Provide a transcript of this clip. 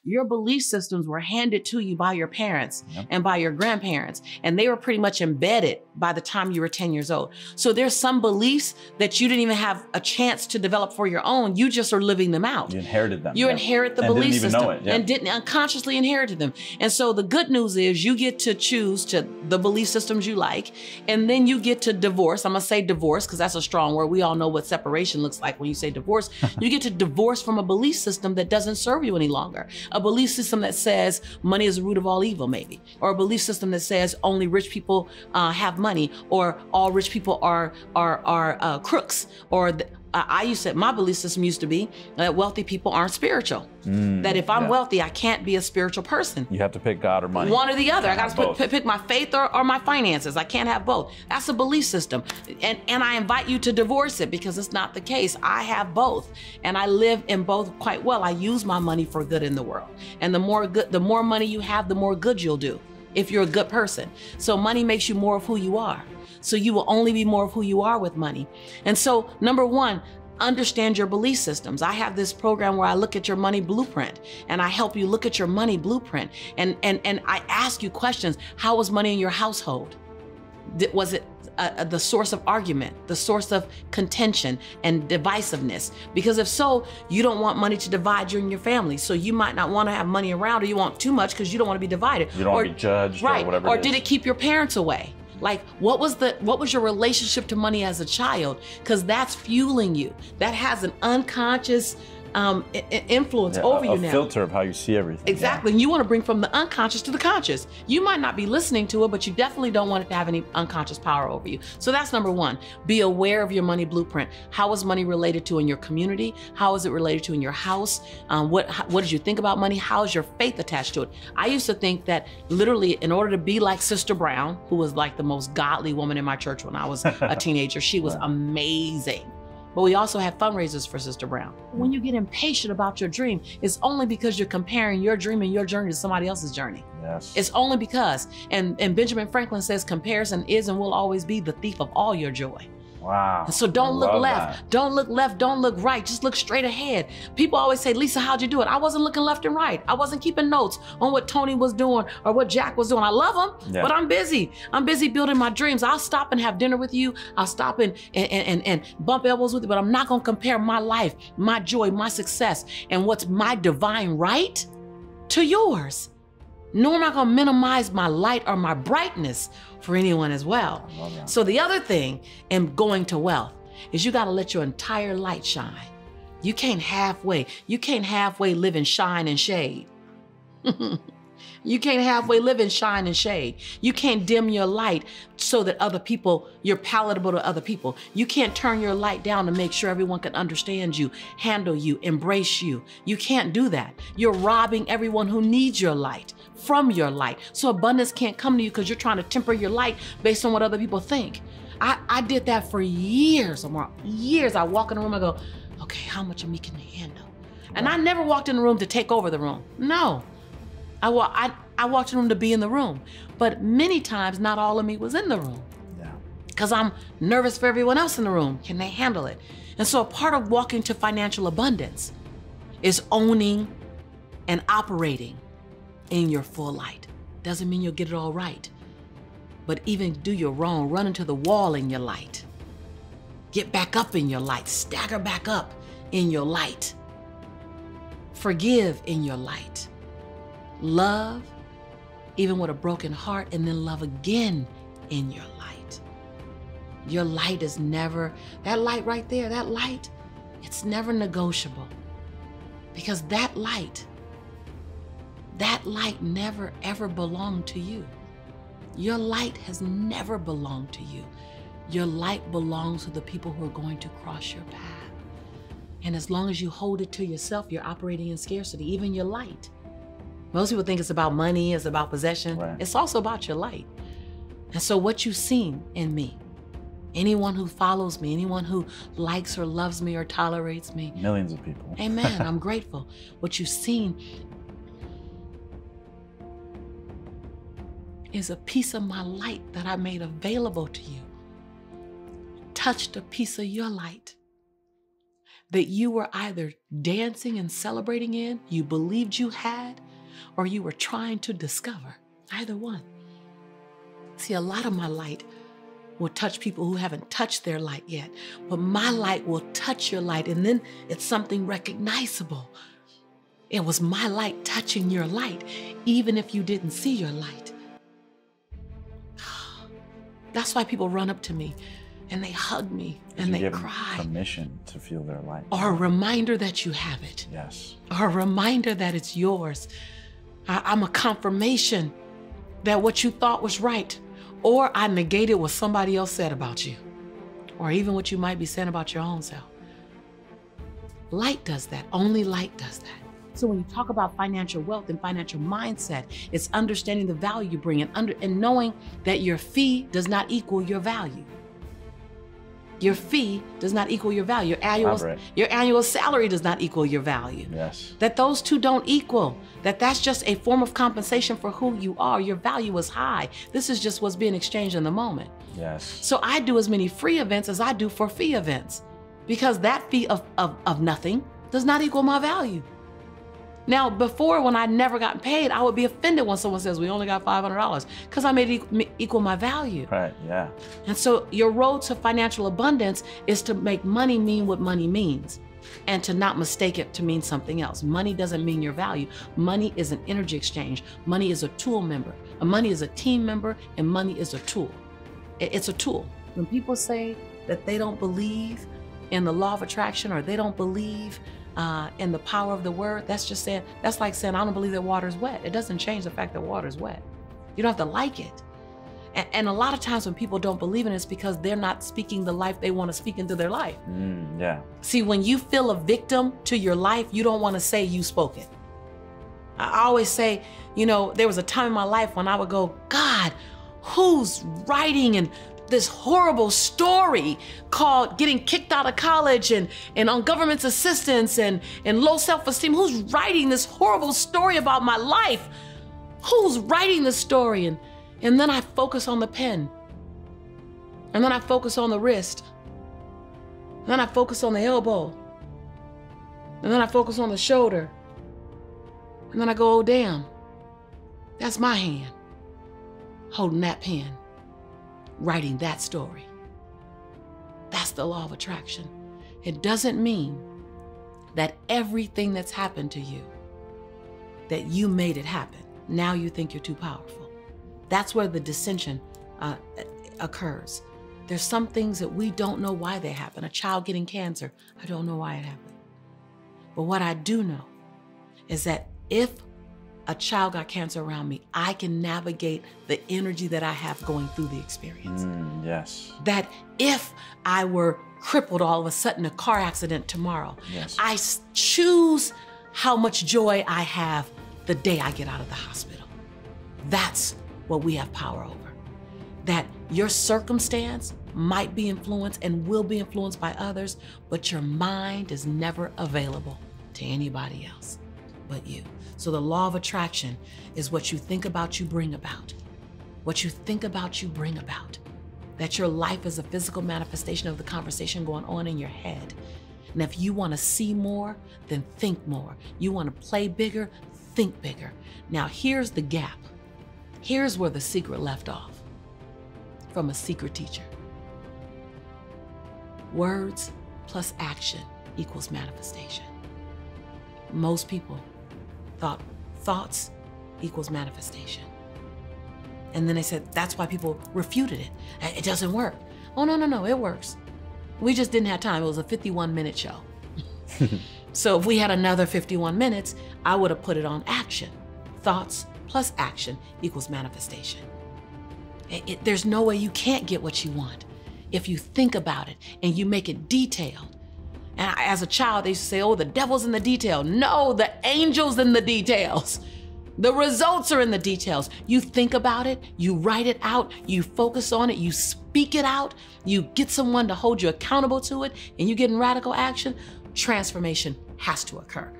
your belief systems were handed to you by your parents and by your grandparents, and they were pretty much embedded by the time you were 10 years old. So there's some beliefs that you didn't even have a chance to develop for your own. You just are living them out. You inherited them. You inherit the belief system know it, and didn't unconsciously inherited them. And so the good news is you get to choose to the belief systems you like, and then you get to divorce. I'm gonna say divorce because that's a strong word. We all know what separation looks like when you say divorce. You get to divorce from a belief system that doesn't serve you any longer. A belief system that says money is the root of all evil, maybe. Or a belief system that says only rich people have money, or all rich people are crooks. Or my belief system used to be that wealthy people aren't spiritual. That if I'm wealthy, I can't be a spiritual person. You have to pick God or money. One or the other. I got to pick my faith or my finances. I can't have both. That's a belief system. And I invite you to divorce it because it's not the case. I have both. And I live in both quite well. I use my money for good in the world. And the more money you have, the more good you'll do if you're a good person. So money makes you more of who you are. So you will only be more of who you are with money. And so number one, understand your belief systems. I have this program where I look at your money blueprint and I help you look at your money blueprint. And I ask you questions. How was money in your household? Was it the source of argument, the source of contention and divisiveness? Because if so, you don't want money to divide you and your family. So you might not want to have money around, or you want too much because you don't want to be divided. You don't want to be judged, right, or whatever. Or did it keep your parents away? Like, what was your relationship to money as a child? Because that's fueling you. That has an unconscious influence over you now. A filter of how you see everything. Exactly. And you want to bring from the unconscious to the conscious. You might not be listening to it, but you definitely don't want it to have any unconscious power over you. So that's number one. Be aware of your money blueprint. How is money related to in your community? How is it related to in your house? What did you think about money? How is your faith attached to it? I used to think that literally in order to be like Sister Brown, who was like the most godly woman in my church when I was a teenager, she was amazing. But we also have fundraisers for Sister Brown. When you get impatient about your dream, it's only because you're comparing your dream and your journey to somebody else's journey. Yes. It's only because, and Benjamin Franklin says, comparison is and will always be the thief of all your joy. Wow. So don't look left, don't look left, don't look right, just look straight ahead. People always say, Lisa, how'd you do it? I wasn't looking left and right. I wasn't keeping notes on what Tony was doing or what Jack was doing. I love them, but I'm busy. I'm busy building my dreams. I'll stop and have dinner with you. I'll stop and bump elbows with you, but I'm not gonna compare my life, my joy, my success, and what's my divine right to yours. Nor am I gonna minimize my light or my brightness for anyone as well. So the other thing in going to wealth is you gotta let your entire light shine. You can't halfway live in shine and shade. You can't halfway live in shine and shade. You can't dim your light so that you're palatable to other people. You can't turn your light down to make sure everyone can understand you, handle you, embrace you. You can't do that. You're robbing everyone who needs your light from your light. So abundance can't come to you because you're trying to temper your light based on what other people think. I did that for years, Omar. Years. I walk in the room, I go, okay, how much of me can they handle? And I never walked in the room to take over the room. No. I walked in the room to be in the room. But many times, not all of me was in the room. Because I'm nervous for everyone else in the room. Can they handle it? And so a part of walking to financial abundance is owning and operating in your full light. Doesn't mean you'll get it all right. But even do your wrong, run into the wall in your light. Get back up in your light. Stagger back up in your light. Forgive in your light. Love, even with a broken heart, and then love again in your light. Your light is never, that light right there, that light, it's never negotiable. Because that light never ever belonged to you. Your light has never belonged to you. Your light belongs to the people who are going to cross your path. And as long as you hold it to yourself, you're operating in scarcity, even your light. Most people think it's about money, it's about possession. Right. It's also about your light. And so what you've seen in me, anyone who follows me, anyone who likes or loves me or tolerates me. Millions of people. Amen, I'm grateful. What you've seen is a piece of my light that I made available to you. Touched a piece of your light. that you were either dancing and celebrating in, you believed you had, or you were trying to discover. Either one. See, a lot of my light will touch people who haven't touched their light yet, but my light will touch your light, and then it's something recognizable. It was my light touching your light, even if you didn't see your light. That's why people run up to me and they hug me and they cry. Permission to feel their light. Or a reminder that you have it. Yes. Or a reminder that it's yours. I'm a confirmation that what you thought was right. Or I negated what somebody else said about you. Or even what you might be saying about your own self. Light does that. Only light does that. So when you talk about financial wealth and financial mindset, it's understanding the value you bring and knowing that your fee does not equal your value. Your fee does not equal your value. Your annual salary does not equal your value. Yes. That those two don't equal. That's just a form of compensation for who you are. Your value is high. This is just what's being exchanged in the moment. Yes. So I do as many free events as I do for fee events, because that fee of nothing does not equal my value. Now, before, when I never got paid, I would be offended when someone says, we only got $500, because I made it equal my value. Right, yeah. And so your road to financial abundance is to make money mean what money means and to not mistake it to mean something else. Money doesn't mean your value. Money is an energy exchange. Money is a tool member. Money is a team member, and money is a tool. It's a tool. When people say that they don't believe in the law of attraction, or they don't believe in the power of the word, that's just saying, that's like saying, I don't believe that water's wet. It doesn't change the fact that water's wet. You don't have to like it. And a lot of times when people don't believe in it, it's because they're not speaking the life they want to speak into their life. Yeah. See, when you feel a victim to your life, you don't want to say you spoke it. I always say, you know, there was a time in my life when I would go, God, who's writing and this horrible story called getting kicked out of college and on government's assistance and low self-esteem? Who's writing this horrible story about my life? Who's writing the story? And then I focus on the pen. And then I focus on the wrist. And then I focus on the elbow. And then I focus on the shoulder. And then I go, oh damn, that's my hand holding that pen, writing that story. That's the law of attraction. It doesn't mean that everything that's happened to you, that you made it happen. Now you think you're too powerful. That's where the dissension occurs. There's some things that we don't know why they happen. A child getting cancer, I don't know why it happened. But what I do know is that if a child got cancer around me, I can navigate the energy that I have going through the experience. Yes. That if I were crippled all of a sudden, a car accident tomorrow, yes, I choose how much joy I have the day I get out of the hospital. That's what we have power over. That your circumstance might be influenced and will be influenced by others, but your mind is never available to anybody else but you. So the law of attraction is what you think about, you bring about. What you think about, you bring about. That your life is a physical manifestation of the conversation going on in your head. And if you want to see more, then think more. You want to play bigger, think bigger. Now here's the gap. Here's where the secret left off from a secret teacher. Words plus action equals manifestation. Most people thought thoughts equals manifestation. And then they said, that's why people refuted it. It doesn't work. Oh, no, it works. We just didn't have time. It was a 51-minute show. So if we had another 51 minutes, I would have put it on action. Thoughts plus action equals manifestation. There's no way you can't get what you want if you think about it and you make it detailed. And as a child, they used to say, oh, the devil's in the detail. No, the angel's in the details. The results are in the details. You think about it, you write it out, you focus on it, you speak it out, you get someone to hold you accountable to it, and you get in radical action, transformation has to occur.